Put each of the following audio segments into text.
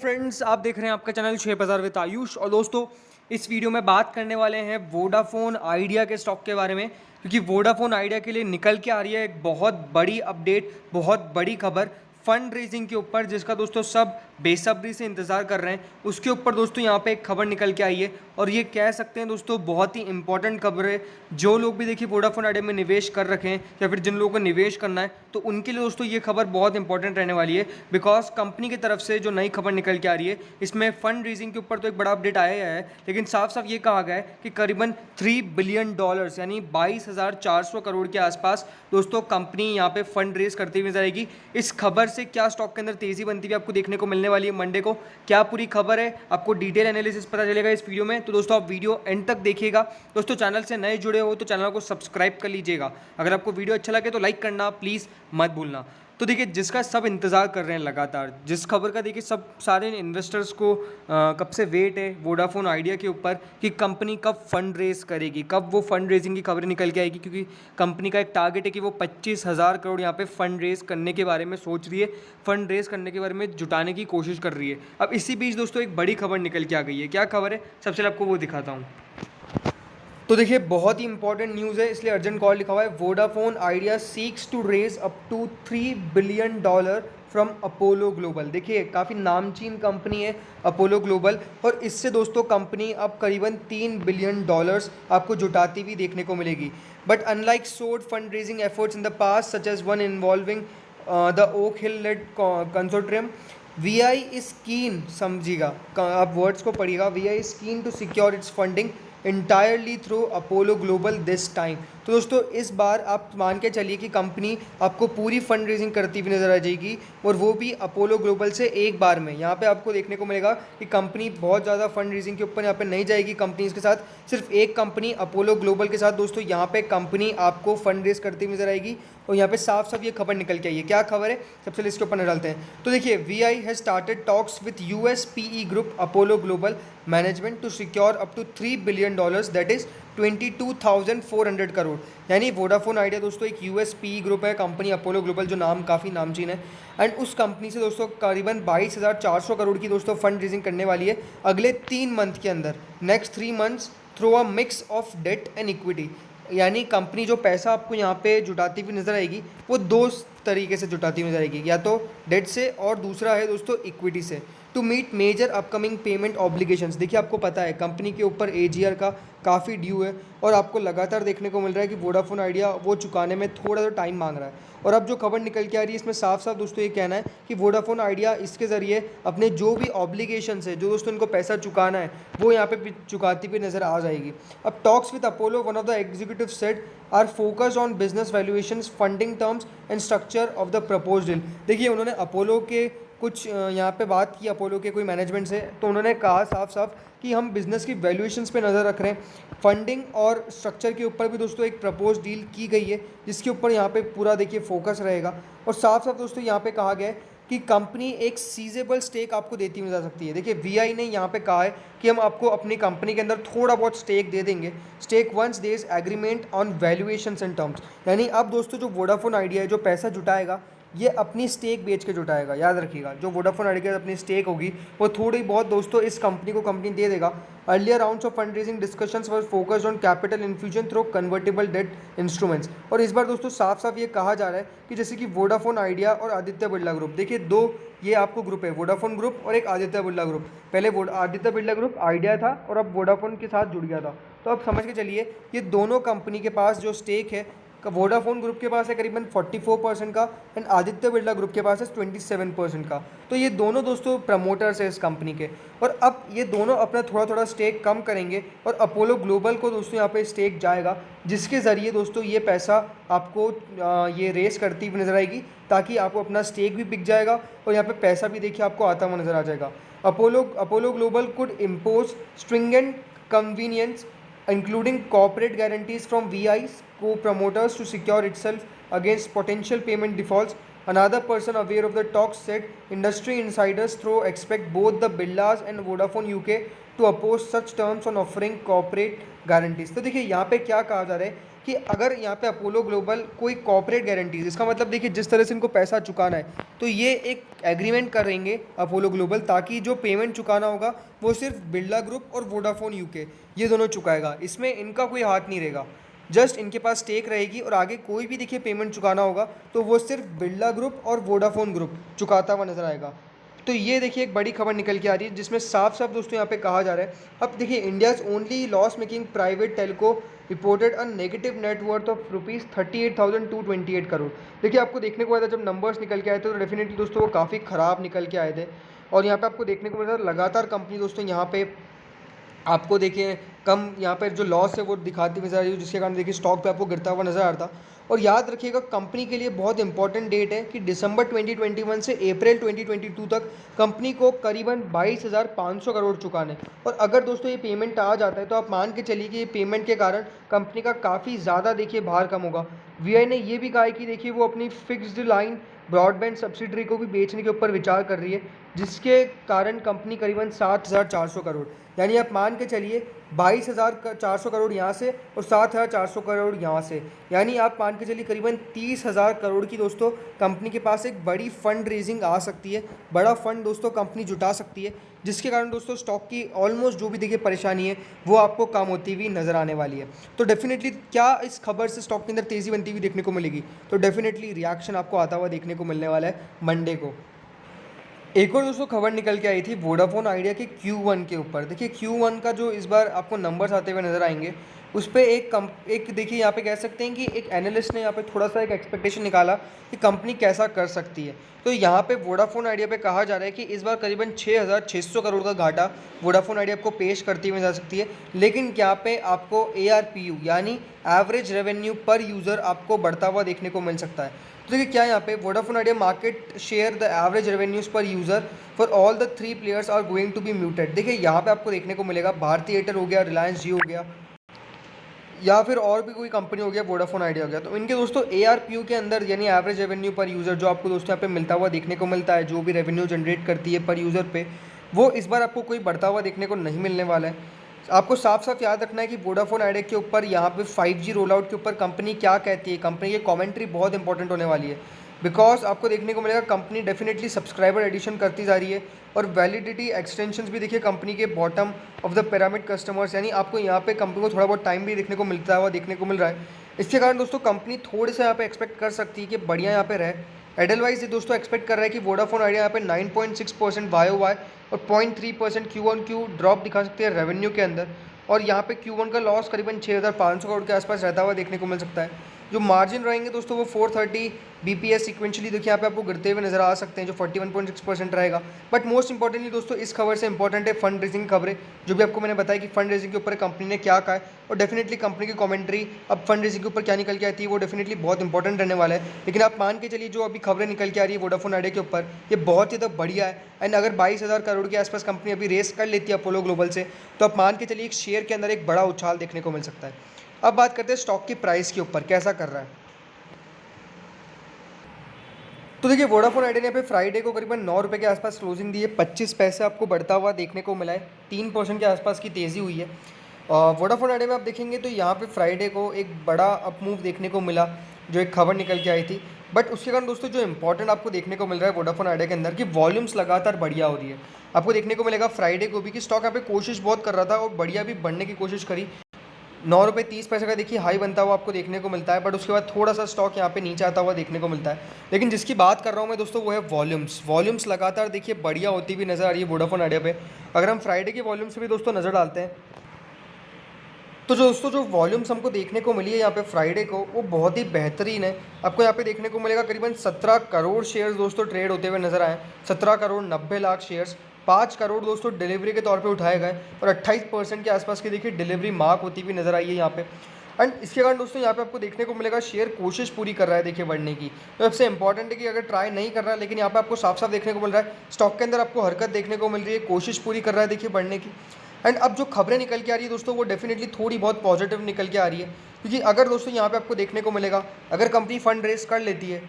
Friends, आप देख रहे हैं आपका चैनल शेयर बाजार विद आयुष। और दोस्तों, इस वीडियो में बात करने वाले हैं वोडाफोन आइडिया के स्टॉक के बारे में, क्योंकि वोडाफोन आइडिया के लिए निकल के आ रही है एक बहुत बड़ी अपडेट, बहुत बड़ी खबर फंड रेजिंग के ऊपर, जिसका दोस्तों सब बेसब्री से इंतजार कर रहे हैं। उसके ऊपर दोस्तों यहाँ पे एक खबर निकल के आई है और ये कह सकते हैं दोस्तों बहुत ही इंपॉर्टेंट खबर है। जो लोग भी देखिए वोडाफोन आइडिया में निवेश कर रखे हैं या फिर जिन लोगों को निवेश करना है, तो उनके लिए दोस्तों ये खबर बहुत इंपॉर्टेंट रहने वाली है। बिकॉज कंपनी की तरफ से जो नई खबर निकल के आ रही है, इसमें फंड रेजिंग के ऊपर तो एक बड़ा अपडेट आया ही है, लेकिन साफ साफ ये कहा गया है कि करीबन $3 बिलियन यानी 22,400 करोड़ के आसपास दोस्तों कंपनी यहाँ पे फंड रेज करती हुई नजर आएगी। इस खबर से क्या स्टॉक के अंदर तेजी बनती हुई आपको देखने को मिलने वाली है मंडे को, क्या पूरी खबर है आपको डिटेल एनालिसिस पता चलेगा इस वीडियो में। तो दोस्तों आप वीडियो एंड तक देखिएगा। दोस्तों चैनल से नए जुड़े हो तो चैनल को सब्सक्राइब कर लीजिएगा। अगर आपको वीडियो अच्छा लगे तो लाइक करना प्लीज़ मत भूलना। तो देखिए, जिसका सब इंतज़ार कर रहे हैं लगातार, जिस खबर का देखिए सब सारे इन्वेस्टर्स को कब से वेट है वोडाफोन आइडिया के ऊपर कि कंपनी कब फंड रेज करेगी, कब वो फंड रेजिंग की खबरें निकल के आएगी। क्योंकि कंपनी का एक टारगेट है कि वो 25,000 करोड़ यहाँ पे फंड रेज करने के बारे में सोच रही है, फंड रेज करने के बारे में जुटाने की कोशिश कर रही है। अब इसी बीच दोस्तों एक बड़ी खबर निकल के आ गई है। क्या खबर है, सबसे पहले आपको वो दिखाता हूँ। तो देखिए, बहुत ही इंपॉर्टेंट न्यूज़ है, इसलिए अर्जेंट कॉल लिखा हुआ है। Vodafone Idea seeks to raise up to $3 billion from Apollo Global. देखिए, काफ़ी नामचीन कंपनी है अपोलो ग्लोबल, और इससे दोस्तों कंपनी अब करीबन $3 बिलियन आपको जुटाती हुई देखने को मिलेगी। But unlike sod fund raising efforts in the past such as one involving the Oak Hill led consortium, VI is keen, समझिएगा आप वर्ड्स को पढ़िएगा, VI is keen to secure its funding entirely through Apollo Global this time. तो दोस्तों इस बार आप मान के चलिए कि कंपनी आपको पूरी फंड रेजिंग करती हुई नजर आ जाएगी, और वो भी अपोलो ग्लोबल से एक बार में। यहाँ पे आपको देखने को मिलेगा कि कंपनी बहुत ज़्यादा फंड रेजिंग के ऊपर यहाँ पे नहीं जाएगी कंपनीज के साथ, सिर्फ एक कंपनी अपोलो ग्लोबल के साथ दोस्तों यहाँ पे कंपनी आपको फंड रेज करती हुई नजर आएगी। और यहाँ पे साफ साफ ये खबर निकल के आई है। क्या खबर है, सबसे पहले इसके ऊपर नजर डालते हैं। तो देखिए, VI has started talks with US PE group Apollo Global Management to secure up to $3 billion, that is 22,400 crore. यानी वोडाफोन आइडिया दोस्तों एक US PE ग्रुप है, कंपनी अपोलो ग्लोबल जो नाम काफ़ी नामचीन है, एंड उस कंपनी से दोस्तों करीबन 22,400 करोड़ की दोस्तों फंड रेजिंग करने वाली है अगले 3 मंथ के अंदर, next 3 months, through a mix of debt and equity. यानी कंपनी जो पैसा आपको यहाँ पे जुटाती हुई नजर आएगी वो दो तरीके से जुटाती हुई नजर आएगी, या तो डेट से और दूसरा है दोस्तों इक्विटी से, to meet major upcoming payment obligations. देखिए, आपको पता है कंपनी के ऊपर AGR का काफ़ी ड्यू है, और आपको लगातार देखने को मिल रहा है कि वोडाफोन आइडिया वो चुकाने में थोड़ा सा टाइम मांग रहा है। और अब जो खबर निकल के आ रही है इसमें साफ साफ दोस्तों ये कहना है कि वोडाफोन आइडिया इसके ज़रिए अपने जो भी ऑब्लिगेशंस है, जो दोस्तों इनको पैसा चुकाना है, वो यहाँ पे चुकाती हुई नज़र आ जाएगी। अब talks with Apollo, one of the executive said, are focused on business valuations, funding terms and structure of the proposed deal. देखिए, उन्होंने अपोलो के कुछ यहाँ पे बात की, अपोलो के कोई मैनेजमेंट से, तो उन्होंने कहा साफ साफ कि हम बिज़नेस की वैल्यूएशंस पे नज़र रख रहे हैं, फंडिंग और स्ट्रक्चर के ऊपर भी दोस्तों एक प्रपोज डील की गई है, जिसके ऊपर यहाँ पे पूरा देखिए फोकस रहेगा। और साफ साफ दोस्तों यहाँ पे कहा गया है कि कंपनी एक सीजेबल स्टेक आपको देती हुई जा सकती है। देखिए, VI ने यहाँ पे कहा है कि हम आपको अपनी कंपनी के अंदर थोड़ा बहुत स्टेक दे देंगे, stake once there is agreement on valuations and terms. यानी अब दोस्तों जो वोडाफोन आइडिया है, जो पैसा जुटाएगा, ये अपनी स्टेक बेच के जुटाएगा। याद रखिएगा, जो वोडाफोन आइडिया की अपनी स्टेक होगी वो थोड़ी बहुत दोस्तों इस कंपनी को कंपनी दे देगा। Earlier rounds of fund raising discussions were focused on capital infusion through convertible debt instruments. और इस बार दोस्तों साफ साफ ये कहा जा रहा है कि जैसे कि वोडाफोन आइडिया और आदित्य बिरला ग्रुप, देखिए दो ये आपको ग्रुप है, वोडाफोन ग्रुप और एक आदित्य बिरला ग्रुप। पहले आदित्य बिरला ग्रुप आइडिया था और अब वोडाफोन के साथ जुड़ गया था। तो अब समझ के चलिए, ये दोनों कंपनी के पास जो स्टेक है, वोडाफोन ग्रुप के पास है करीबन 44% का, एंड आदित्य बिरला ग्रुप के पास है 27% का। तो ये दोनों दोस्तों प्रमोटर्स है इस कंपनी के, और अब ये दोनों अपना थोड़ा थोड़ा स्टेक कम करेंगे, और अपोलो ग्लोबल को दोस्तों यहाँ पे स्टेक जाएगा, जिसके ज़रिए दोस्तों ये पैसा आपको ये रेस करती हुई नजर आएगी, ताकि आपको अपना स्टेक भी बिक जाएगा और यहाँ पे पैसा भी देखिए आपको आता हुआ नजर आ जाएगा। Apollo global could impose stringent convenience including corporate guarantees from VIs co-promoters to secure itself against potential payment defaults, Another person aware of the talks said industry insiders through expect both the Birlas and Vodafone UK to oppose such terms on offering corporate guarantees. तो देखिए यहाँ पे क्या कहा जा रहा है कि अगर यहाँ पे अपोलो ग्लोबल कोई कॉर्पोरेट गारंटीज, इसका मतलब देखिए जिस तरह से इनको पैसा चुकाना है तो ये एक एग्रीमेंट कर रहेंगे अपोलो ग्लोबल, ताकि जो पेमेंट चुकाना होगा वो सिर्फ बिरला ग्रुप और वोडाफोन यूके ये दोनों चुकाएगा, इसमें इनका कोई हाथ नहीं रहेगा। जस्ट इनके पास स्टेक रहेगी और आगे कोई भी देखिए पेमेंट चुकाना होगा तो वो सिर्फ बिरला ग्रुप और वोडाफोन ग्रुप चुकाता हुआ नजर आएगा। तो ये देखिए एक बड़ी खबर निकल के आ रही है जिसमें साफ साफ दोस्तों यहाँ पे कहा जा रहा है, अब देखिए India's only loss making private Telco reported a negative net worth of ₹38,228 crore. देखिए आपको देखने को आया था जब नंबर्स निकल के आए थे तो डेफिनेटली दोस्तों वो काफ़ी ख़राब निकल के आए थे, और यहाँ पे आपको देखने को मिला था लगातार कंपनी दोस्तों यहाँ पे आपको देखिए कम यहाँ पर जो लॉस है वो दिखाती नजर आ रही है, जिसके कारण देखिए स्टॉक पे आपको गिरता हुआ नजर आ रहा था। और याद रखिएगा कंपनी के लिए बहुत इंपॉर्टेंट डेट है कि दिसंबर 2021 से अप्रैल 2022 तक कंपनी को करीबन 22,500 करोड़ चुकाने, और अगर दोस्तों ये पेमेंट आ जाता है तो आप मान के चलिए कि ये पेमेंट के कारण कंपनी का काफ़ी ज़्यादा देखिए भार कम होगा। वीआई ने ये भी कहा है कि देखिए वो अपनी फिक्स्ड लाइन ब्रॉडबैंड सब्सिडरी को भी बेचने के ऊपर विचार कर रही है, जिसके कारण कंपनी करीबन 7,400 करोड़, यानी आप मान के चलिए 22,400 करोड़ यहाँ से और 7,400 करोड़ यहाँ से, यानी आप मान के चलिए करीबन 30,000 करोड़ की दोस्तों कंपनी के पास एक बड़ी फंड रेजिंग आ सकती है, बड़ा फंड दोस्तों कंपनी जुटा सकती है, जिसके कारण दोस्तों स्टॉक की ऑलमोस्ट जो भी देखिए परेशानी है वो आपको कम होती हुई नज़र आने वाली है। तो डेफिनेटली क्या इस खबर से स्टॉक के अंदर तेज़ी बनती हुई देखने को मिलेगी, तो डेफिनेटली रिएक्शन आपको आता हुआ देखने को मिलने वाला है मंडे को। एक और दोस्तों खबर निकल के आई थी वोडाफोन आइडिया के Q1 के ऊपर। देखिए Q1 का जो इस बार आपको नंबर्स आते हुए नज़र आएंगे उस पर एक देखिए यहाँ पे कह सकते हैं कि एक एनालिस्ट ने यहाँ पे थोड़ा सा एक एक्सपेक्टेशन निकाला कि कंपनी कैसा कर सकती है। तो यहाँ पे वोडाफोन आइडिया पे कहा जा रहा है कि इस बार करीबन 6,600 करोड़ का घाटा वोडाफोन आइडिया आपको पेश करती हुई जा सकती है, लेकिन यहाँ पे आपको ARPU यानी एवरेज रेवेन्यू पर यूज़र आपको बढ़ता हुआ देखने को मिल सकता है। तो देखिए क्या यहाँ पे Vodafone Idea market share the average revenues per user for all the 3 players are going to be muted. देखिए यहाँ पे आपको देखने को मिलेगा भारती एयरटेल हो गया, रिलायंस जियो हो गया, या फिर और भी कोई कंपनी हो गया, वोडाफोन आइडिया हो गया, तो इनके दोस्तों ARPU के अंदर यानी एवरेज रेवेन्यू पर यूज़र जो आपको दोस्तों यहाँ पे मिलता हुआ देखने को मिलता है, जो भी रेवेन्यू जनरेट करती है पर यूज़र पे, वो इस बार आपको कोई बढ़ता हुआ देखने को नहीं मिलने वाला है। आपको साफ साफ याद रखना है कि वोडाफोन आइडिया के ऊपर यहाँ पे 5G रोल आउट के ऊपर कंपनी क्या कहती है, कंपनी की कमेंट्री बहुत इंपॉर्टेंट होने वाली है, बिकॉज आपको देखने को मिलेगा कंपनी डेफिनेटली सब्सक्राइबर एडिशन करती जा रही है और वैलिडिटी एक्सटेंशंस भी देखिए कंपनी के bottom of the pyramid customers, यानी आपको यहाँ पे कंपनी को थोड़ा बहुत टाइम भी देखने को मिलता हुआ देखने को मिल रहा है। इसके कारण दोस्तों कंपनी थोड़े से यहाँ पे एक्सपेक्ट कर सकती है कि बढ़िया यहाँ पे रहे। एडलवाइज ये दोस्तों एक्सपेक्ट कर रहा है कि वोडाफोन आइडिया यहाँ पे 9.6% YOY और 0.3% Q1Q ड्रॉप दिखा सकती है रेवेन्यू के अंदर, और यहाँ पे Q1 का लॉस करीबन 6,500 करोड़ के आसपास रहता हुआ देखने को मिल सकता है। जो मार्जिन रहेंगे दोस्तों वो 430 BPS सिक्वेंशली देखिए यहाँ पे आपको गिरते हुए नजर आ सकते हैं, जो 41.6% रहेगा। बट मोस्ट इंपॉर्टेंटली दोस्तों इस खबर से इंपॉर्टेंट है फंड रेजिंग खबरें, जो भी आपको मैंने बताया कि फंड रेजिंग के ऊपर कंपनी ने क्या कहा है, और डेफिनेटली कंपनी की कमेंट्री अब फंड रेजिंग के ऊपर क्या निकल के आती है वो डेफिनेटली बहुत इंपॉर्टेंट रहने वाला है। लेकिन आप मान के चलिए जो अभी खबरें निकल के आ रही है वोडाफोन आइडिया के ऊपर, ये बहुत ही ज़्यादा बढ़िया है। एंड अगर 22,000 करोड़ के आसपास कंपनी अभी रेस कर लेती है अपोलो ग्लोबल से, तो आप मान के चलिए एक शेयर के अंदर एक बड़ा उछाल देखने को मिल सकता है। अब बात करते हैं स्टॉक की प्राइस के ऊपर कैसा कर रहा है। तो देखिए वोडाफोन आइडिया ने यहाँ पे फ्राइडे को करीबन 9 रुपये के आसपास क्लोजिंग दी है, 25 पैसे आपको बढ़ता हुआ देखने को मिला है, 3% के आसपास की तेज़ी हुई है। वोडाफोन आइडिया में आप देखेंगे तो यहाँ पे फ्राइडे को एक बड़ा अप मूव देखने को मिला, जो एक खबर निकल के आई थी। बट उसके कारण दोस्तों जो इंपॉर्टेंट आपको देखने को मिल रहा है वोडाफोन आइडिया के अंदर कि वॉल्यूम्स लगातार बढ़िया हो रही है। आपको देखने को मिलेगा फ्राइडे को भी कि स्टॉक यहाँ पे कोशिश बहुत कर रहा था और बढ़िया भी बढ़ने की कोशिश करी, 9 रुपये 30 पैसे का देखिए हाई बनता हुआ आपको देखने को मिलता है, बट उसके बाद थोड़ा सा स्टॉक यहाँ पे नीचे आता हुआ देखने को मिलता है। लेकिन जिसकी बात कर रहा हूँ मैं दोस्तों वो है वॉल्यूम्स लगातार देखिए बढ़िया होती हुई नज़र आ रही है वोडाफोन आइडिया पे। अगर हम फ्राइडे के वॉल्यूम से भी दोस्तों नज़र डालते हैं तो जो वॉल्यूम्स हमको देखने को मिली है यहाँ पे फ्राइडे को वो बहुत ही बेहतरीन है। आपको यहाँ पे देखने को मिलेगा करीबन 17 करोड़ शेयर्स दोस्तों ट्रेड होते हुए नजर आए, 17 करोड़ 90 लाख शेयर्स, 5 करोड़ दोस्तों डिलीवरी के तौर पे उठाए गए और 28% के आसपास की देखिए डिलीवरी मार्क होती हुई नजर आई है यहाँ पे। एंड इसके कारण दोस्तों यहाँ पे आपको देखने को मिलेगा शेयर कोशिश पूरी कर रहा है देखिए बढ़ने की। तो सबसे इंपॉर्टेंट है कि अगर ट्राई नहीं कर रहा है, लेकिन यहाँ पे आपको साफ साफ देखने को मिल रहा है स्टॉक के अंदर आपको हरकत देखने को मिल रही है, कोशिश पूरी कर रहा है देखिए बढ़ने की। एंड अब जो खबरें निकल के आ रही है दोस्तों वो डेफिनेटली थोड़ी बहुत पॉजिटिव निकल के आ रही है, क्योंकि अगर दोस्तों यहाँ पे आपको देखने को मिलेगा अगर कंपनी फंड रेस कर लेती है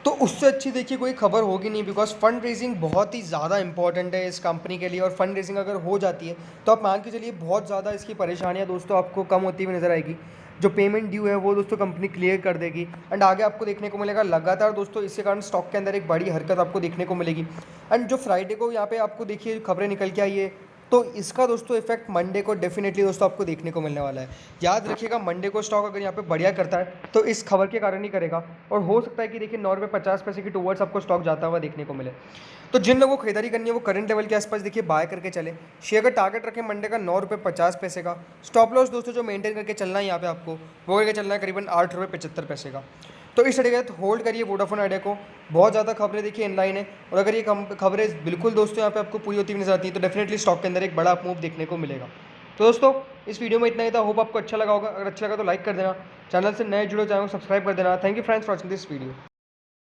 तो उससे अच्छी देखिए कोई खबर होगी नहीं, बिकॉज फंड रेजिंग बहुत ही ज़्यादा इंपॉर्टेंट है इस कंपनी के लिए। और फंड रेजिंग अगर हो जाती है तो आप मान के चलिए बहुत ज़्यादा इसकी परेशानियाँ दोस्तों आपको कम होती हुई नज़र आएगी। जो पेमेंट ड्यू है वो दोस्तों कंपनी क्लियर कर देगी। एंड आगे आपको देखने को मिलेगा लगातार दोस्तों, इसके कारण स्टॉक के अंदर एक बड़ी हरकत आपको देखने को मिलेगी। एंड जो फ्राइडे को यहाँ पे आपको देखिए खबरें निकल के आई है, तो इसका दोस्तों इफेक्ट मंडे को डेफिनेटली दोस्तों आपको देखने को मिलने वाला है। याद रखिएगा, मंडे को स्टॉक अगर यहाँ पे बढ़िया करता है तो इस खबर के कारण ही करेगा, और हो सकता है कि देखिए 9 रुपये 50 पैसे की टूवर्ड्स आपको स्टॉक जाता हुआ देखने को मिले। तो जिन लोगों को खरीदारी करनी है वो करंट लेवल के आसपास देखिए बाय करके चले। शेयर का टारगेट रखें मंडे का 9 रुपये 50 पैसे का। स्टॉप लॉस दोस्तों जो मेंटेन करके चलना है यहाँ पे आपको, वो करके चलना है करीबन 8 रुपये 75 पैसे का। तो इस तरीके से होल्ड करिए वोडाफोन आइडिया को। बहुत ज़्यादा खबरें देखिए इनलाइन है, और अगर ये खबरें बिल्कुल दोस्तों यहाँ पे आपको पूरी होती हुई नजर आती है तो डेफिनेटली स्टॉक के अंदर एक बड़ा मूव देखने को मिलेगा। तो दोस्तों इस वीडियो में इतना ही था। होप आपको अच्छा लगा होगा। अगर अच्छा लगा तो लाइक कर देना, चैनल से नए जुड़े चैनल को सब्सक्राइब कर देना। Thank you friends for watching this video.